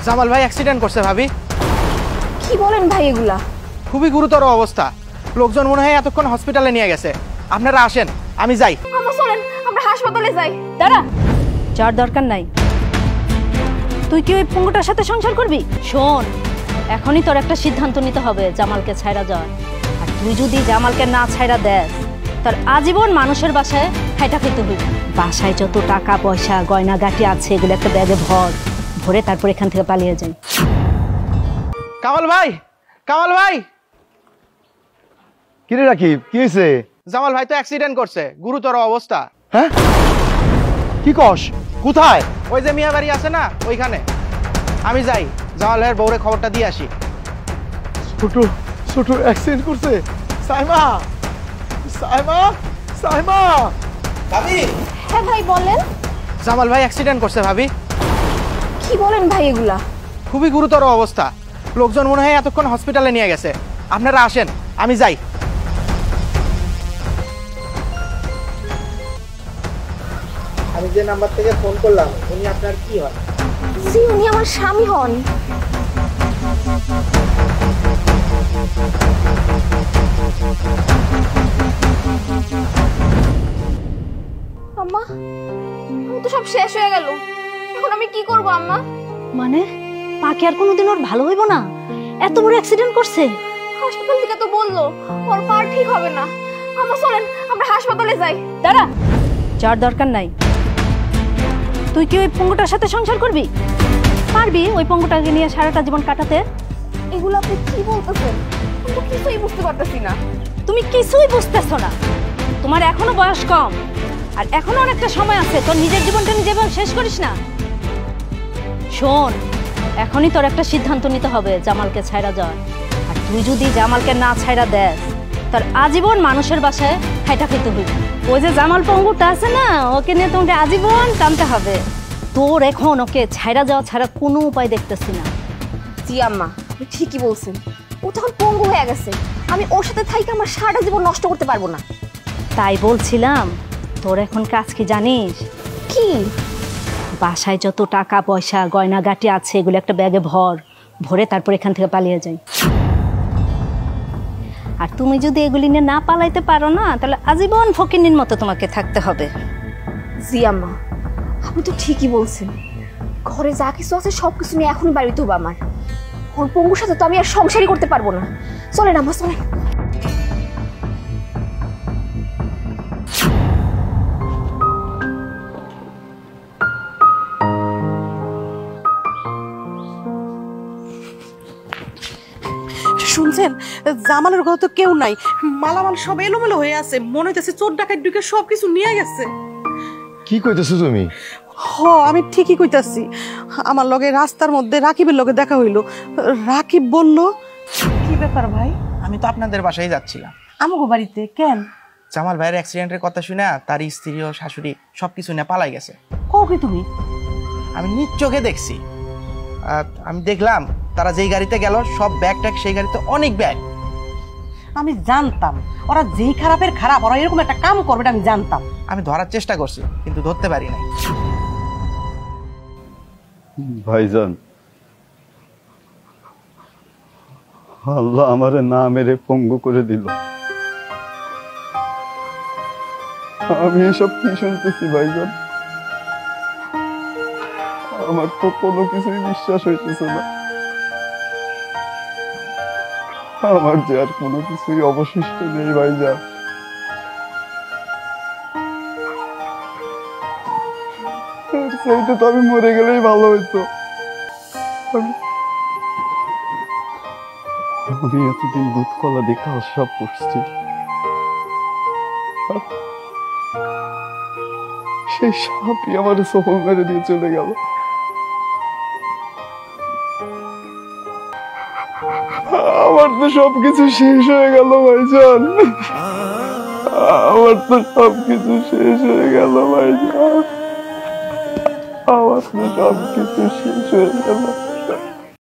জামাল ভাই অ্যাক্সিডেন্ট করছে ভাবি। কি বলেন ভাই এগুলা? খুবই গুরুতর অবস্থা, লোকজন মনে হয় এতক্ষণ হসপিটালে নিয়ে গেছে। আপনারা আসেন, আমি যাই। আমরা চলেন, আমরা হাসপাতালে যাই। দাঁড়া, যার দরকার নাই। তুই কি ওই পঙ্গুটার সাথে সংসার করবি? শোন, এখনই তোর একটা সিদ্ধান্ত নিতে হবে জামালকে ছাইড়া যাওয়ার। আর তুই যদি জামালকে না ছাইড়া দেস, তোর আজীবন মানুষের বাসায় খাইটা খেতে হইবে। বাসায় যত টাকা পয়সা গয়না গাটি আছে এগুলো একটা ব্যাগে ভরে তারপর এখান থেকে পালিয়ে যাই। কামাল ভাই, কামাল ভাই। কিরে রাকিব, কি হয়েছে? জামাল ভাই তো অ্যাক্সিডেন্ট করছে, গুরুতর অবস্থা। হ্যাঁ, কি কস? কোথায়? ওই যে মিয়া বাড়ি আছে না, ওইখানে। আমি যাই, জামাল ভাইয়ের বউরে খবরটা দিয়ে আসি। ছোট ছোট অ্যাক্সিডেন্ট করছে। সাইমা, সাইমা, সাইমা। ভাবি। হ্যাঁ ভাই বলেন। জামাল ভাই অ্যাক্সিডেন্ট করছে ভাবি। কি বলেন ভাই এগুলা? খুবই গুরুতর অবস্থা, লোকজন মনে হয় এতক্ষণ হসপিটালে নিয়ে গেছে। আপনারা আসেন, আমি যাই। আমি যে নাম্বার থেকে ফোন করলাম, উনি আপনার কি হন? জি, উনি আমার স্বামী হন। আম্মা, আমি তো সব শেষ হয়ে গেল। এখন আমি কি করব আম্মা? মানে পাখি আর কোনোদিন ওর ভালো হইব না? এত বড় অ্যাক্সিডেন্ট করছে। হাসপাতাল থেকে তো বললো ওর পা ঠিক হবে না। আম্মা চলেন, আমরা হাসপাতালে যাই। দাঁড়া, যার দরকার নাই। তুই কি ওই পঙ্গুটার সাথে সংসার করবি? পারবি ওই পঙ্গুটাকে নিয়ে সারাটা জীবন কাটাতে? এগুলো আপনি কি বলতেছেন? আমি তো কিছুই বুঝতে পারতেছি না। তুমি কিছুই বুঝতেছ না। তোমার এখনো বয়স কম, আর এখনো অনেকটা সময় আছে। তোর নিজের জীবনটা নিজে শেষ করিস না। শোন, এখনই তোর একটা সিদ্ধান্ত নিতে হবে জামালকে ছাইড়া যাওয়ার। আর তুই যদি জামালকে না ছাইড়া দেস, তোর আজীবন মানুষের বাসায় খাইটা খেতে হইবে। ওই যে জামাল পঙ্গুটা আছে না, ওকে নিয়ে তোমাকে আজীবন টানতে হবে। তোর এখন ওকে ছাইড়া যাওয়া ছাড়া কোনো উপায় দেখতেছি না। জি আম্মা, আপনি ঠিকই বলছেন। ও তখন পঙ্গু হয়ে গেছে। আমি ওর সাথে থাইকে আমার সারাটা জীবন নষ্ট করতে পারবো না। তাই বলছিলাম, তোর এখন কাজ কি জানিস? কি? বাসায় যত টাকা পয়সা গয়না গাটি আছে এগুলো একটা ব্যাগে ভরে তারপর এখান থেকে পালিয়ে যাই। আর তুমি যদি এগুলি নিয়ে না পালাইতে পারো না, তাহলে আজীবন ফকিন্নির মতো তোমাকে থাকতে হবে। জি আম্মা, আপনি তো ঠিকই বলছেন। ঘরে যা কিছু আছে সবকিছু নিয়ে এখনই বাড়িতে হবে আমার। ওর পঙ্গুর সাথে তো আমি আর সংসারই করতে পারবো না। চলেন আম্মা, চলেন। শুনছেন, জামালের ঘরে তো কেউ নাই। মালামাল সব এলোমেলো হয়ে আছে। মনে হইতেছে চোর ডাকাত ঢুকে সবকিছু নিয়ে গেছে। কি কইতেছো তুমি? আমি ঠিকই কইতাছি। আমার লগে রাস্তার মধ্যে রাকিবের লগে দেখা হইলো। রাকিব বলল, কি ব্যাপার ভাই? আমি তো আপনাদের বাসায় যাচ্ছিলাম। আমগো বাড়িতে কেন? জামাল ভাইয়ের অ্যাক্সিডেন্টের কথা শুনে তার স্ত্রী ও শাশুড়ি সবকিছু নিয়ে পালাই গেছে। কও কি তুমি? আমি নিজ চোখে দেখছি। আমি দেখলাম তারা যেই গাড়িতে গেল সব ব্যাগ ট্যাগ সেই গাড়িতে অনেক ব্যাগ। আমি জানতাম ওরা যেই খারাপের খারাপ, ওরা এরকম একটা কাম করবে আমি জানতাম। আমি ধরার চেষ্টা করছি কিন্তু ধরতে পারি নাই। ভাইজান, আল্লাহ আমারে না মেরে পঙ্গু করে দিল। আমি এসব কি শুনতেছি ভাইজান? আমার তো কোনো কিছুই বিশ্বাস হইতেছে না। আমার যে আর কোনো কিছুই অবশিষ্ট নেই ভাইজান। সেইটা তো আমি মরে গেলেই ভালো হইতো। আমি এতদিন দুধ কলা দেখা সব করছি, সেই সাপই আমার সফল মেরে দিয়ে চলে গেল। আমার তো সবকিছু শেষ হয়ে গেল ভাইজান। আমার তো সবকিছু শেষ হয়ে গেল ভাইজান। আমার তো সবকিছু শেষ হয়ে গেল।